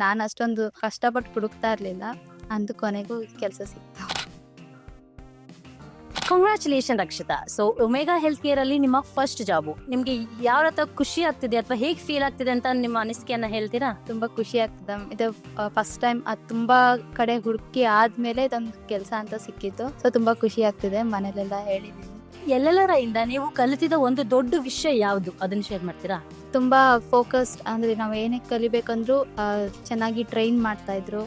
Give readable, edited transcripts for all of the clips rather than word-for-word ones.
ನಾನು ಅಷ್ಟೊಂದು ಕಷ್ಟಪಟ್ಟು ಹುಡುಕ್ತಾ ಇರಲಿಲ್ಲ, ಅಂದು ಕೊನೆಗೂ ಕೆಲಸ ಸಿಕ್ತು. Congratulation Rakshita. So omega health care ಅಲ್ಲಿ ನಿಮ್ಮ ಫಸ್ಟ್ ಜಾಬು, ನಿಮ್ಗೆ ಯಾವ ರೀತಿ ಖುಷಿ ಆಗ್ತಿದೆ ಅಥವಾ ಹೇಗೆ ಫೀಲ್ ಆಗ್ತಿದೆ ಅಂತ ನಿಮ್ಮ ಅನಿಸಿಕೆಯನ್ನ ಹೇಳ್ತೀರಾ? ತುಂಬಾ ಖುಷಿ ಆಗ್ತದೆ. ಇದು ಫಸ್ಟ್ ಟೈಮ್ ತುಂಬಾ ಕಡೆ ಹುಡುಕಿ ಆದ್ಮೇಲೆ ಇದೊಂದು ಕೆಲಸ ಅಂತ ಸಿಕ್ಕಿತ್ತು. ಸೊ ತುಂಬಾ ಖುಷಿ ಆಗ್ತಿದೆ. ಮನೇಲೆಲ್ಲ ಹೇಳಿದ್ದೀನಿ. ಎಲ್ಲೆಲ್ಲರಿಂದ ನೀವು ಕಲಿತಿದ ಒಂದು ದೊಡ್ಡ ವಿಷಯ ಯಾವುದು, ಅದನ್ನ ಶೇರ್ ಮಾಡ್ತೀರಾ? ತುಂಬಾ ಫೋಕಸ್ಡ್, ಅಂದ್ರೆ ನಾವು ಏನೇ ಕಲಿಬೇಕಂದ್ರೂ ಚೆನ್ನಾಗಿ ಟ್ರೈನ್ ಮಾಡ್ತಾ ಇದ್ರು.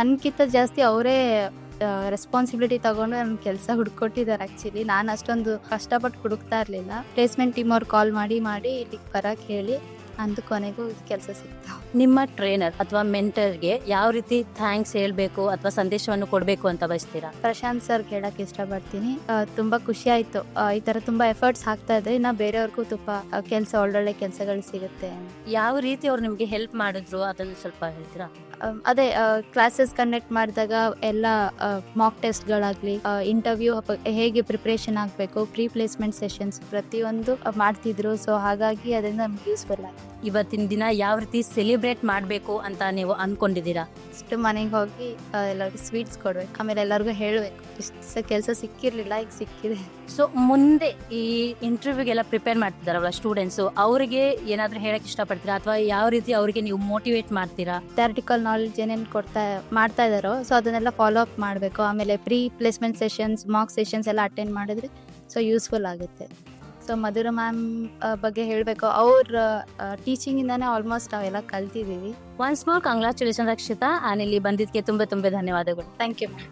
ನನ್ಕಿಂತ ಜಾಸ್ತಿ ಅವರೇ ರೆಸ್ಪಾನ್ಸಿಬಿಲಿಟಿ ತಗೊಂಡು ನನ್ನ ಕೆಲಸ ಹುಡ್ಕೊಟ್ಟಿದ್ದಾರೆ. ಆಕ್ಚುಲಿ ನಾನು ಅಷ್ಟೊಂದು ಕಷ್ಟಪಟ್ಟು ಹುಡುಕ್ತಾ ಇರಲಿಲ್ಲ. ಪ್ಲೇಸ್ಮೆಂಟ್ ಟೀಮ್ ಅವ್ರು ಕಾಲ್ ಮಾಡಿ ಇಲ್ಲಿಗೆ ಬರಕ್ಕೆ ಹೇಳಿ ಅಂದು ಕೊನೆಗೂ ಕೆಲಸ ಸಿಕ್ತು. ನಿಮ್ಮ ಟ್ರೈನರ್ ಅಥವಾ ಮೆಂಟರ್ಗೆ ಯಾವ ರೀತಿ ಥ್ಯಾಂಕ್ಸ್ ಹೇಳ್ಬೇಕು ಅಥವಾ ಸಂದೇಶವನ್ನು ಕೊಡಬೇಕು ಅಂತ ಬಯಸ್ತೀರಾ? ಪ್ರಶಾಂತ್ ಸರ್ ಹೇಳಕ್ ಇಷ್ಟಪಡ್ತೀನಿ. ತುಂಬಾ ಖುಷಿ ಆಯ್ತು. ಈ ತರ ತುಂಬಾ ಎಫರ್ಟ್ಸ್ ಹಾಕ್ತಾ ಇದ್ರೆ ಇನ್ನ ಬೇರೆಯವ್ರಿಗೂ ತುಂಬಾ ಕೆಲಸ, ಒಳ್ಳೊಳ್ಳೆ ಕೆಲಸಗಳು ಸಿಗುತ್ತೆ. ಯಾವ ರೀತಿ ಅವ್ರು ನಿಮ್ಗೆ ಹೆಲ್ಪ್ ಮಾಡಿದ್ರು ಅದನ್ನು ಸ್ವಲ್ಪ ಹೇಳ್ತೀರಾ? ಅದೇ ಕ್ಲಾಸಸ್ ಕಂಡಕ್ಟ್ ಮಾಡಿದಾಗ ಎಲ್ಲ ಮಾಕ್ ಟೆಸ್ಟ್ಗಳಾಗ್ಲಿ, ಇಂಟರ್ವ್ಯೂ ಹೇಗೆ ಪ್ರಿಪ್ರೇಷನ್ ಆಗಬೇಕು, ಪ್ರೀ ಪ್ಲೇಸ್ಮೆಂಟ್ ಸೆಷನ್ಸ್ ಪ್ರತಿಯೊಂದು ಮಾಡ್ತಿದ್ರು. ಸೊ ಹಾಗಾಗಿ ಅದರಿಂದ ನಮ್ಗೆ ಯೂಸ್ಫುಲ್ ಆಗಿದೆ. ಇವತ್ತಿನ ದಿನ ಯಾವ ರೀತಿ ಸೆಲಿಬ್ರೇಟ್ ಮಾಡಬೇಕು ಅಂತ ನೀವು ಅನ್ಕೊಂಡಿದ್ದೀರಾ? ಇಷ್ಟು ಮನೆಗೆ ಹೋಗಿ ಎಲ್ಲರಿಗೂ ಸ್ವೀಟ್ಸ್ ಕೊಡ್ಬೇಕು, ಆಮೇಲೆ ಎಲ್ಲರಿಗೂ ಹೇಳ್ಬೇಕು ಇಷ್ಟು ದಿವಸ ಕೆಲಸ ಸಿಕ್ಕಿರ್ಲಿಲ್ಲ, ಈಗ ಸಿಕ್ಕಿದೆ. ಸೊ ಮುಂದೆ ಈ ಇಂಟರ್ವ್ಯೂಗೆಲ್ಲ ಪ್ರಿಪೇರ್ ಮಾಡ್ತಿದ್ದಾರಲ್ಲ ಸ್ಟೂಡೆಂಟ್ಸು, ಅವರಿಗೆ ಏನಾದರೂ ಹೇಳಕ್ ಇಷ್ಟಪಡ್ತೀರಾ ಅಥವಾ ಯಾವ ರೀತಿ ಅವರಿಗೆ ನೀವು ಮೋಟಿವೇಟ್ ಮಾಡ್ತೀರಾ? ಥಿಯರಿಟಿಕಲ್ ನಾಲೆಡ್ಜ್ ಏನೇನು ಮಾಡ್ತಾ ಇದ್ದಾರೋ ಸೊ ಅದನ್ನೆಲ್ಲ ಫಾಲೋ ಅಪ್ ಮಾಡಬೇಕು. ಆಮೇಲೆ pre placement sessions, mock sessions ಎಲ್ಲ ಅಟೆಂಡ್ ಮಾಡಿದ್ರೆ ಸೊ ಯೂಸ್ಫುಲ್ ಆಗುತ್ತೆ. ಸೊ ಮಧುರ ಮ್ಯಾಮ್ ಬಗ್ಗೆ ಹೇಳಬೇಕು, ಅವ್ರ ಟೀಚಿಂಗಿಂದಾನೇ ಆಲ್ಮೋಸ್ಟ್ ನಾವೆಲ್ಲ ಕಲ್ತಿದ್ದೀವಿ. ಒನ್ಸ್ ಮೋರ್ ಕಂಗ್ರ್ಯಾಚುಲೇಷನ್ ರಕ್ಷಿತಾ, ಇಲ್ಲಿ ಬಂದಿದ್ದಕ್ಕೆ ತುಂಬ ಧನ್ಯವಾದಗಳು. Thank you ma'am.